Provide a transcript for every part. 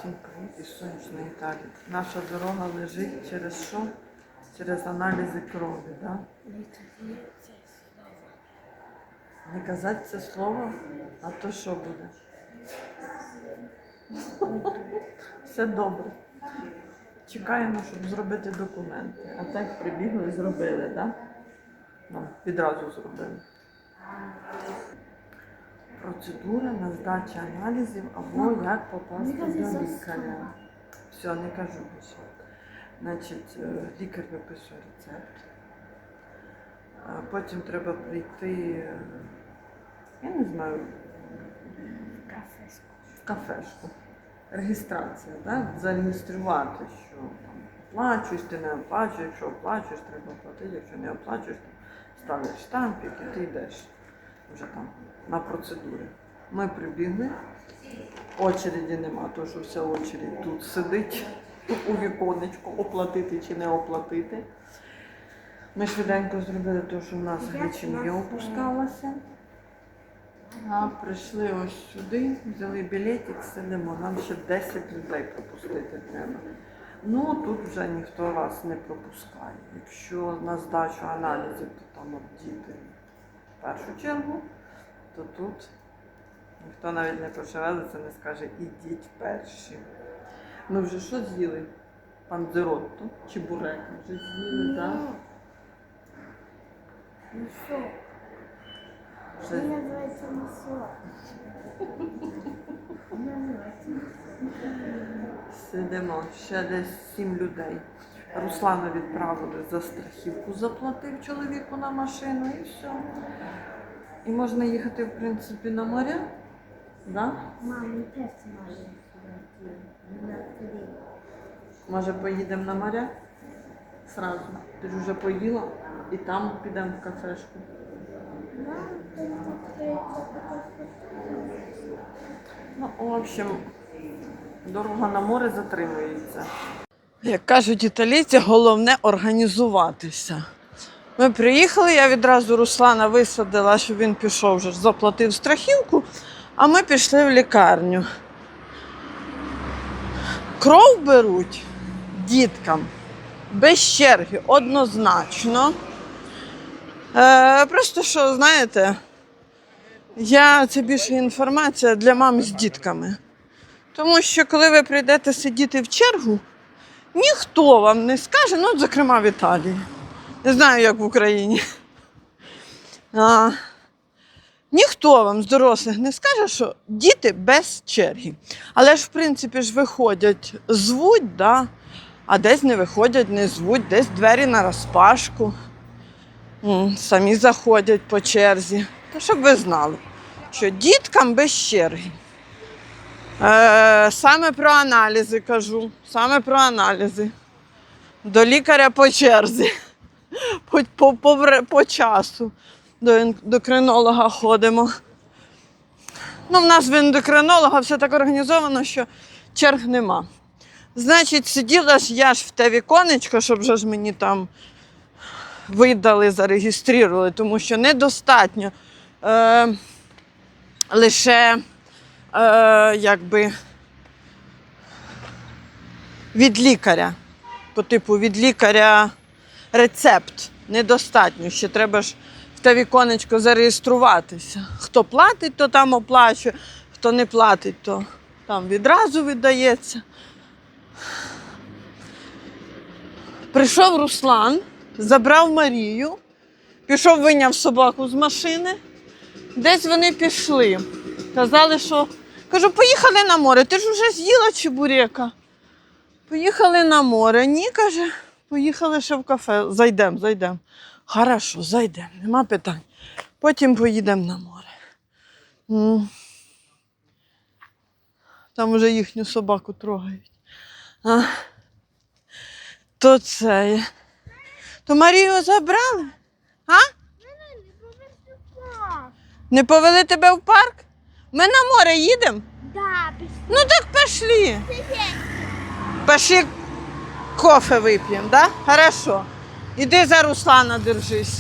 Всім привіт із сонячної Італії. Наша дорога лежить через що? Через аналізи крові, так? Не казати це слово, а то що буде? Все добре. Чекаємо, щоб зробити документи. А так прибігли і зробили, так? Ну, відразу зробили. Процедура на здачу аналізів або як попасти до лікаря. Все, не кажу більше. Значить, лікар виписує рецепт. Потім треба прийти, я не знаю, в кафешку. Реєстрація, так? Зареєструвати, що там оплачуєш, ти не оплачуєш, якщо оплачуєш, треба оплатити, якщо не оплачуєш, то ставиш штампик і ти йдеш вже там на процедури. Ми прибігли, очереді нема, тому що вся очередь тут сидить у віконечку, оплатити чи не оплатити. Ми швиденько зробили те, що в нас глічемія опускалася. А прийшли ось сюди, взяли білетик, сидимо, нам ще 10 людей пропустити треба. Ну, тут вже ніхто вас не пропускає. Якщо на здачу аналізів, то там от діти в першу чергу, то тут ніхто навіть не пошевелиться, не скаже «ідіть перші». Ми вже що з'їли? Панзеротто, чебуреки вже з'їли, так? Ну що? Це називається масло. Сидимо, ще десь 7 людей. Руслана відправили за страхівку, заплатив чоловіку на машину і все. І можна їхати, в принципі, на моря. Да? Мамі теж має. Може поїдемо на моря? Сразу. Ти ж вже поїла і там підемо в кафешку. Ну, в общем, дорога на море затримується. Як кажуть італійці, головне організуватися. Ми приїхали, я відразу Руслана висадила, щоб він пішов, вже заплатив страхівку, а ми пішли в лікарню. Кров беруть діткам без черги, однозначно. Просто що, знаєте, це більше інформація для мам з дітками. Тому що коли ви прийдете сидіти в чергу, ніхто вам не скаже, ну, зокрема в Італії. Не знаю, як в Україні. Ніхто вам з дорослих не скаже, що діти без черги. Але ж, в принципі, ж виходять, звуть, да? А десь не виходять, не звуть, десь двері наразпашку. Самі заходять по черзі. То щоб ви знали, що діткам без черги. Саме про аналізи кажу, саме про аналізи. До лікаря по черзі, по часу. До ендокринолога ходимо. Ну, в нас в ендокринолога все так організовано, що черг нема. Значить, сиділа ж я ж в те віконечко, щоб вже ж мені там видали, зареєстрували, тому що недостатньо лише якби від лікаря. По типу від лікаря рецепт недостатньо. Ще треба ж в те віконечко зареєструватися. Хто платить, то там оплачує, хто не платить, то там відразу видається. Прийшов Руслан, забрав Марію, пішов, вийняв собаку з машини. Десь вони пішли. Казали, що... Кажу, поїхали на море. Ти ж вже з'їла чебурека? Поїхали на море. Ні, каже, поїхали ще в кафе. Зайдемо. Хорошо, зайдемо, нема питань. Потім поїдемо на море. Там вже їхню собаку трогають. То це. То Марію забрали? А? Не повели тебе в парк? Ми на море їдемо? Да, Ну так пішли. Пішли кофе вип'ємо, да? Хорошо. Іди за Руслана держись.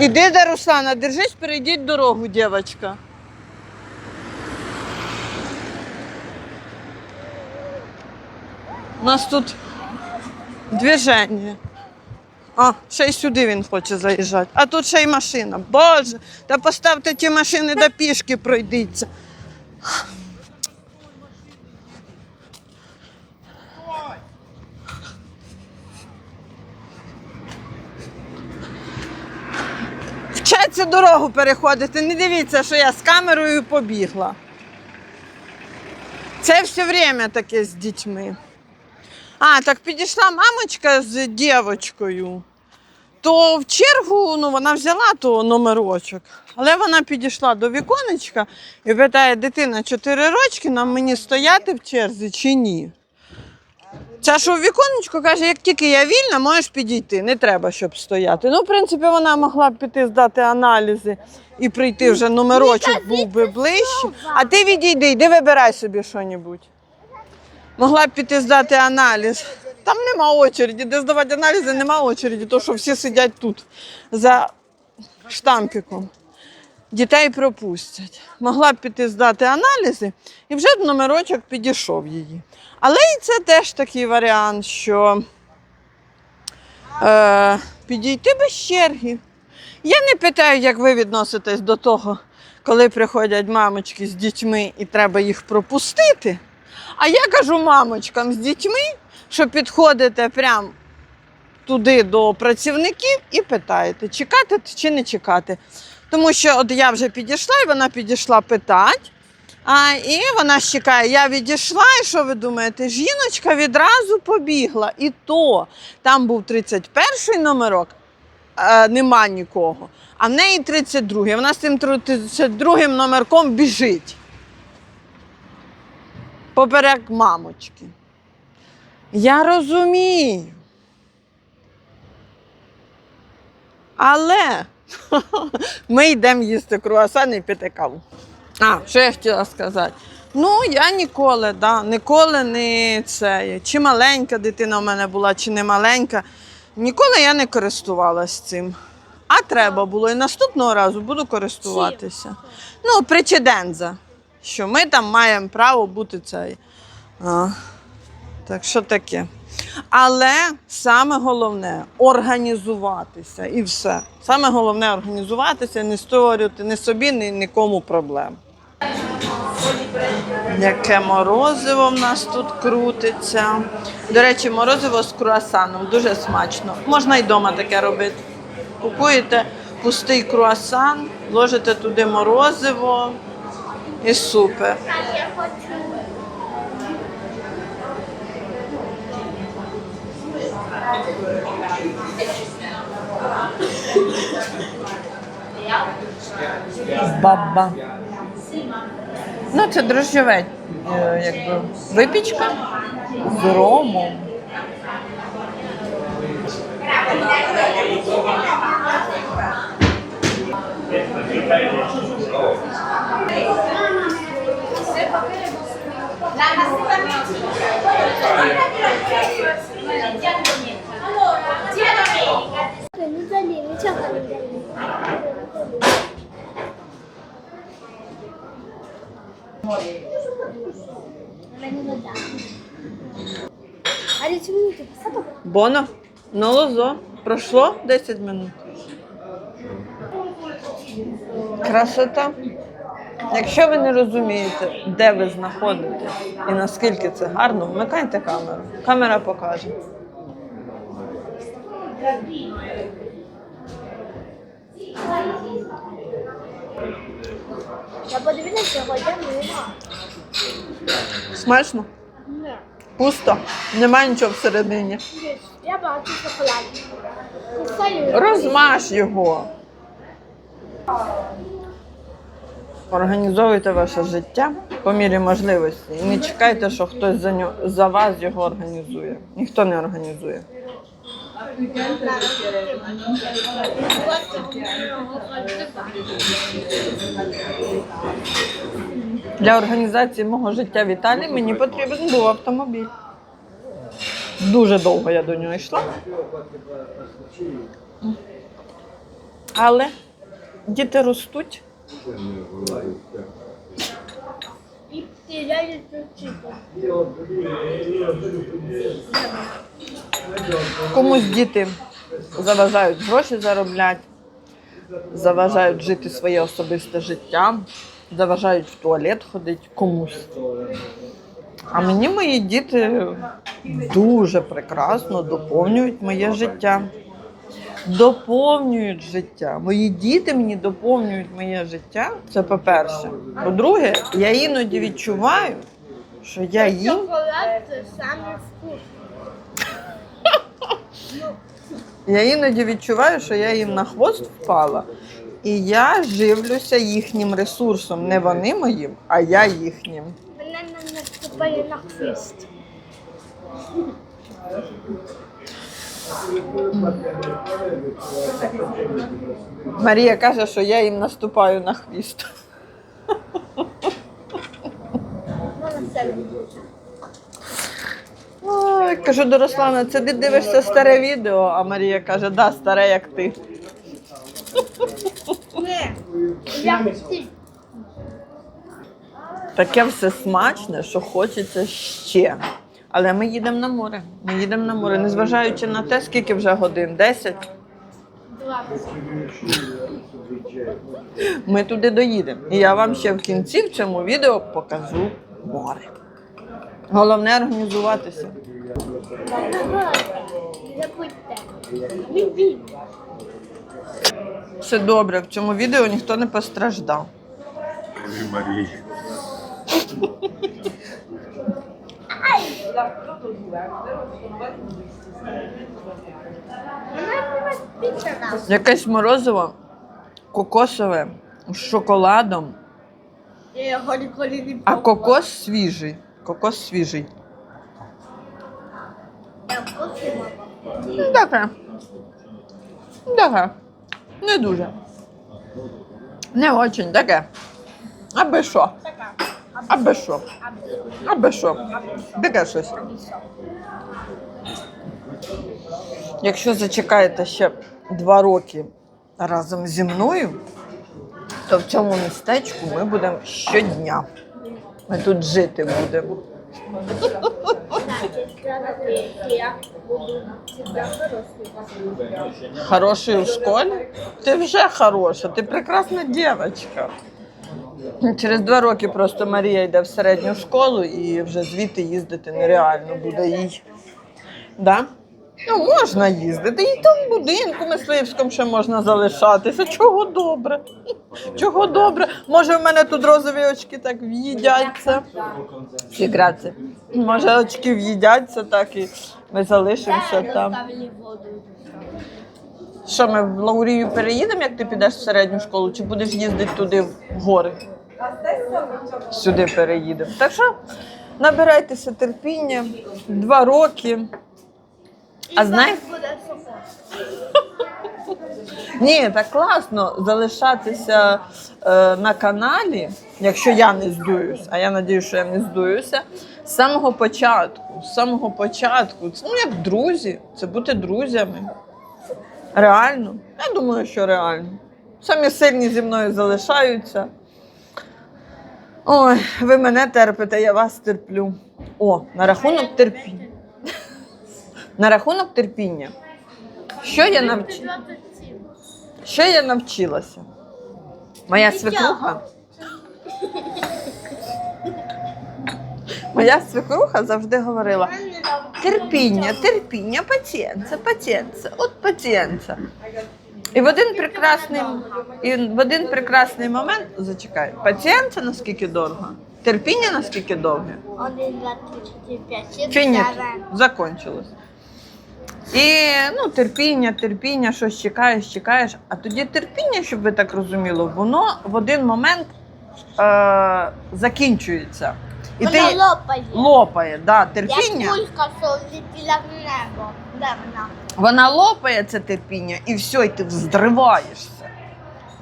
Іди за Руслана держись, перейдіть дорогу, дівчинка. У нас тут движення. А, ще й сюди він хоче заїжджати. А тут ще й машина. Боже, та поставте ті машини, да пішки пройдіться. Вчаться дорогу переходити. Не дивіться, що я з камерою побігла. Це все время таке з дітьми. А, так підійшла мамочка з дівчинкою. То в чергу, ну, вона взяла то номерочок, але вона підійшла до віконечка і питає: дитина, 4 рочки, нам мені стояти в черзі чи ні? Ця, що в віконечку, каже, як тільки я вільна, можеш підійти, не треба, щоб стояти. Ну, в принципі, вона могла б піти здати аналізи і прийти вже номерочок був би ближче. А ти відійди, йди вибирай собі що-небудь. Могла б піти здати аналіз. Там нема очереді, де здавати аналізи, нема очереді, тому що всі сидять тут за штампиком. Дітей пропустять. Могла б піти здати аналізи, і вже б номерочок підійшов її. Але і це теж такий варіант, що підійти без черги. Я не питаю, як ви відноситесь до того, коли приходять мамочки з дітьми і треба їх пропустити. А я кажу мамочкам з дітьми, що підходите прямо туди до працівників і питаєте, чекати чи не чекати. Тому що от я вже підійшла, і вона підійшла питати, і вона чекає. Я відійшла, і що ви думаєте? Жіночка відразу побігла. І то там був 31-й номерок, нема нікого, а в неї 32-й. Вона з цим 32-м номерком біжить. Поперек мамочки. Я розумію. Але ми йдемо їсти круасани і пити каву. Що я хотіла сказати? Ну, я ніколи не це. Чи маленька дитина в мене була, чи не маленька. Ніколи я не користувалася цим. А треба було. І наступного разу буду користуватися. Ну, причеденза. Що ми там маємо право бути цей. Так що таке. Але саме головне – організуватися і все. Саме головне – організуватися, не створювати ні собі, ні нікому проблем. Яке морозиво в нас тут крутиться. До речі, морозиво з круасаном дуже смачно. Можна й вдома таке робити. Купуєте пустий круасан, ложите туди морозиво і супер. Я хочу. Баба. Ну, це дрожжове, якби, випічка з ромом. А 10 минут passato? Боно, на лозо. Пройшло 10 минут. Красота. Якщо ви не розумієте, де ви знаходитесь і наскільки це гарно, вмикайте камеру. Камера покаже. Я подивилася, сьогодні нема. Смачно? Ні. Пусто. Немає нічого всередині. Я бачу шоколад. Розмаж його. Організовуйте ваше життя по мірі можливості. І не чекайте, що хтось за вас його організує. Ніхто не організує. Для організації мого життя в Італії мені потрібен був автомобіль. Дуже довго я до нього йшла. Але діти ростуть. Я люблю чіпу. Комусь діти заважають гроші заробляти, заважають жити своє особисте життя, заважають в туалет ходити комусь. А мені мої діти дуже прекрасно доповнюють моє життя. Доповнюють життя. Мої діти мені доповнюють моє життя. Це по-перше. По-друге, я іноді відчуваю, що я їм. Шоколад це саме вкус. Я іноді відчуваю, що я їм на хвост впала. І я живлюся їхнім ресурсом. Не вони моїм, а я їхнім. Мене не наступає на хвіст. Марія каже, що я їм наступаю на хвіст. Вона все любить. Ой, кажу до Руслана, це ти дивишся старе відео, а Марія каже, да, старе, як ти. Ні, як ти. Таке все смачне, що хочеться ще. Але ми їдемо на море. Ми їдемо на море, незважаючи на те, скільки вже годин, 10. 20. Ми туди доїдемо. І я вам ще в кінці в цьому відео покажу море. Головне організуватися. Забудьте. Відійдіть. Все добре, в цьому відео ніхто не постраждав. Марії. Вона не розпічена. Якесь морозиво кокосове з шоколадом, Я голі не а кокос свіжий. Кокос свіжий. Я вкусила. Таке. Таке. Не дуже. Не очень, таке. Аби що. Така. Аби що. Аби що. Таке щось. Якщо зачекаєте ще 2 роки разом зі мною, то в цьому містечку ми будемо щодня. Ми тут жити будемо. Я буду завжди дорослий. Хороший у школі? Ти вже хороша, ти прекрасна дівчинка. Через 2 роки просто Марія йде в середню школу і вже звідти їздити нереально буде їй. Да? Ну, можна їздити. І там в будинку мисливському ще можна залишатися. Чого добре? Чого добре? Може, в мене тут розові очки так в'їдяться. Грація. Може, очки в'їдяться так і ми залишимося там. Ставили воду. Що, ми в Лаурію переїдемо, як ти підеш в середню школу, чи будеш їздити туди в гори? Сюди переїдемо. Так що набирайтеся терпіння, 2 роки. А знаєш? Буде сухо. Ні, так класно залишатися на каналі, якщо я не здуюсь, а я сподіваюся, що я не здуюся, з самого початку. З самого початку. Ну, як друзі, це бути друзями. Реально? Я думаю, що реально. Самі сильні зі мною залишаються. Ой, ви мене терпите, я вас терплю. О, на рахунок терпіння. На рахунок терпіння. Що я навчилася? Моя свекруха. Моя свекруха завжди говорила: терпіння, терпіння, пацієнця, от пацієнця. І в один прекрасний момент, зачекай, пацієнця наскільки довго, терпіння наскільки довге, 1, 2, 3, 4, 5, 6, чи ні, 7. закончилось. І ну, терпіння, щось чекаєш, а тоді терпіння, щоб ви так розуміли, воно в один момент закінчується. І Вона лопає. лопає, да, терпіння. Як кулька, що летіла в небо. Де вона? Вона лопає це терпіння, і все, і ти взриваєшся.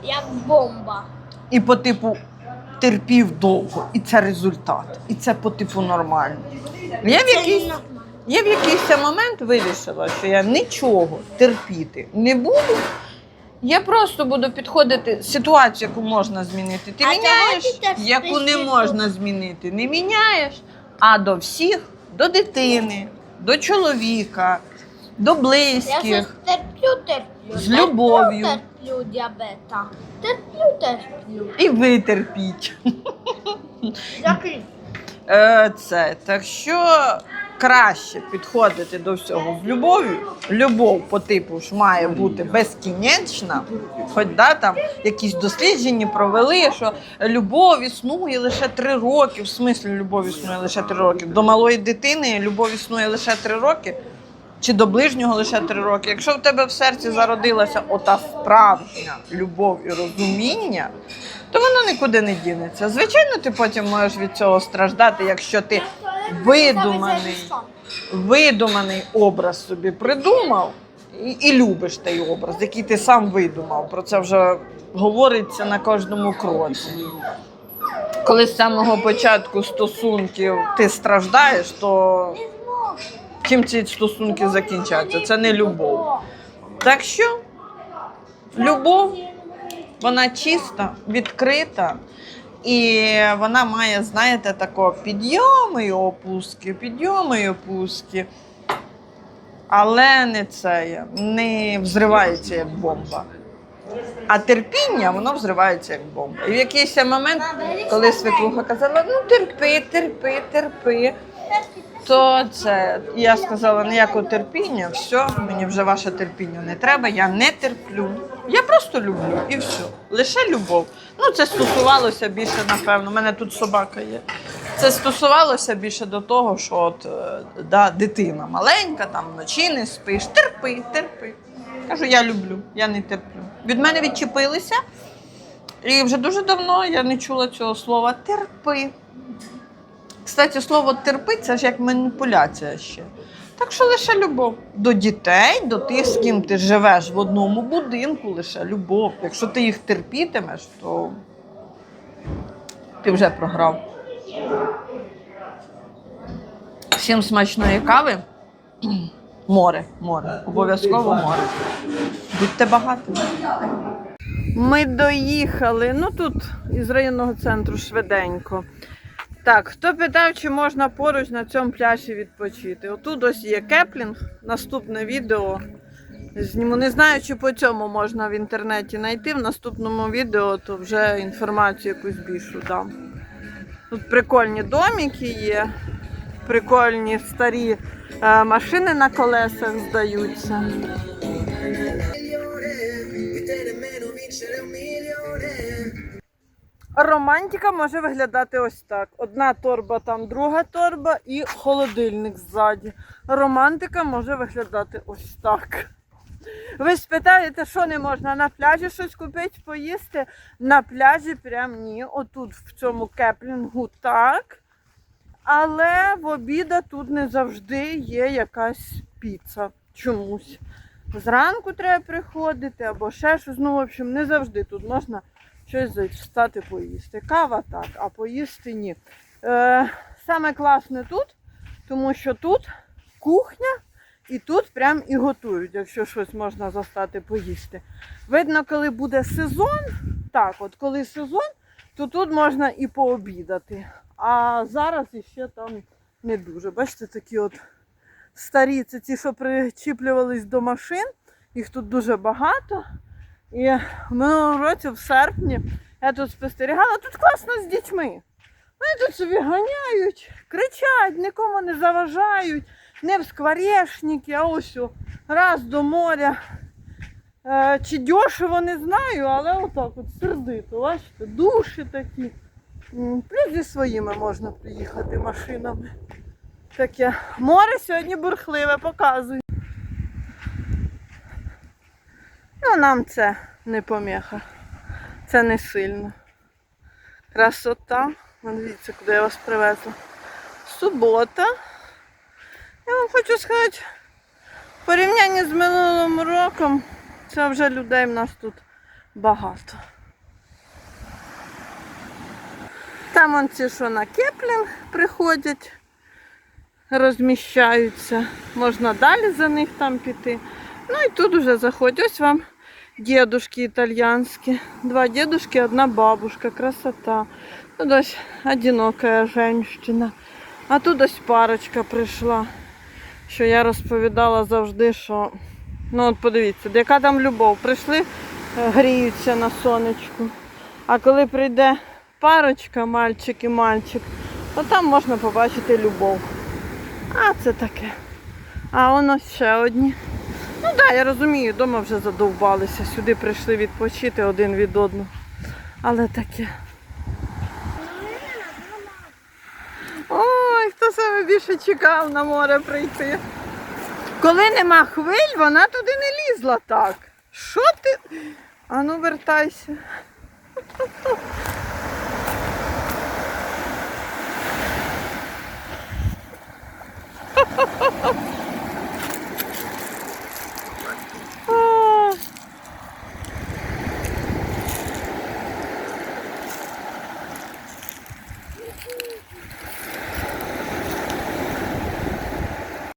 Як бомба. І по типу терпів довго, і це результат. І це по типу нормально. Я в якийсь момент вирішила, що я нічого терпіти не буду. Я просто буду підходити ситуацію, яку можна змінити. Ти А міняєш, чого ти так яку не спішиш? можна змінити. Не міняєш. А до всіх, до дитини, до чоловіка, до Я щось близьких. терплю. З любов'ю. Терплю діабета. Терплю. І ви терпіть. Закрий. Так що краще підходити до всього з любов'ю. Любов по типу ж має бути безкінечна. Хоч там якісь дослідження провели, що любов існує лише 3 роки. В смислі любов існує лише 3 роки. До малої дитини любов існує лише 3 роки. Чи до ближнього лише 3 роки. Якщо в тебе в серці зародилася ота справжня любов і розуміння, то воно нікуди не дінеться. Звичайно, ти потім можеш від цього страждати, якщо ти видуманий образ собі придумав і любиш той образ, який ти сам видумав. Про це вже говориться на кожному кроці. Коли з самого початку стосунків ти страждаєш, то чим ці стосунки закінчаться? Це не любов. Так що любов, вона чиста, відкрита, і вона має, знаєте, такого підйоми і опуски, але не взривається як бомба. А терпіння, воно взривається як бомба. І в якийсь момент, коли свекруха казала, ну терпи, то я сказала, ніякого терпіння, все, мені вже ваше терпіння не треба, я не терплю. Я просто люблю і все. Лише любов. Ну, це стосувалося більше, напевно, у мене тут собака є. Це стосувалося більше до того, що дитина маленька, там вночі не спиш, терпи. Кажу, я люблю, я не терплю. Від мене відчепилися, і вже дуже давно я не чула цього слова терпи. Кстати, слово терпи – це ж як маніпуляція ще. Так що лише любов. До дітей, до тих, з ким ти живеш в одному будинку, лише любов. Якщо ти їх терпітимеш, то ти вже програв. Всім смачної кави. Море. Обов'язково море. Будьте багатими. Ми доїхали, тут із районного центру швиденько. Так, хто питав, чи можна поруч на цьому пляжі відпочити? Отут ось є кеплінг, наступне відео зніму. Не знаю, чи по цьому можна в інтернеті знайти, в наступному відео то вже інформацію якусь більшу дам. Тут прикольні домики є, прикольні старі машини на колесах здаються. Романтика може виглядати ось так. Одна торба там, друга торба і холодильник ззаді. Романтика може виглядати ось так. Ви спитаєте, що не можна на пляжі щось купити, поїсти? На пляжі прям ні. Отут в цьому кеплінгу так. Але в обіда тут не завжди є якась піца. Чомусь. Зранку треба приходити або ще щось. В общем, не завжди тут можна щось встати поїсти. Кава так, а поїсти ні. Саме класне тут, тому що тут кухня і тут прям і готують, якщо щось можна застати поїсти. Видно, коли буде сезон, так от, коли сезон, то тут можна і пообідати. А зараз іще там не дуже. Бачите, такі от старі, це ті, що причіплювались до машин, їх тут дуже багато. І в минулому році, в серпні, я тут спостерігала, тут класно з дітьми. Вони тут собі ганяють, кричать, нікому не заважають, не в скворечники, а ось раз до моря. Чи дешево, не знаю, але отак от сердито, бачите, душі такі. Плюс зі своїми можна приїхати машинами. Таке море сьогодні бурхливе, показую. Ну, нам це не поміха. Це не сильно. Красота. Дивіться, куди я вас привезла. Субота. Я вам хочу сказати, в порівнянні з минулим роком, це вже людей в нас тут багато. Там вон ці, що на кеплінг приходять, розміщаються. Можна далі за них там піти. Ну і тут вже заходь. Ось вам Дедушки итальянские. Два дедушки, одна бабушка. Красота. Тут ось одинокая женщина. А тут ось парочка прийшла. Що я розповідала завжди, що... Ну от подивіться, яка там любов. Прийшли, гріються на сонечку. А коли прийде парочка, мальчик і мальчик, то там можна побачити любов. А це таке. А воно ще одні. Ну так, я розумію, вдома вже задовбалися. Сюди прийшли відпочити один від одного. Але таке. Ой, хто саме більше чекав на море прийти. Коли нема хвиль, вона туди не лізла так. Що ти? Ану, вертайся.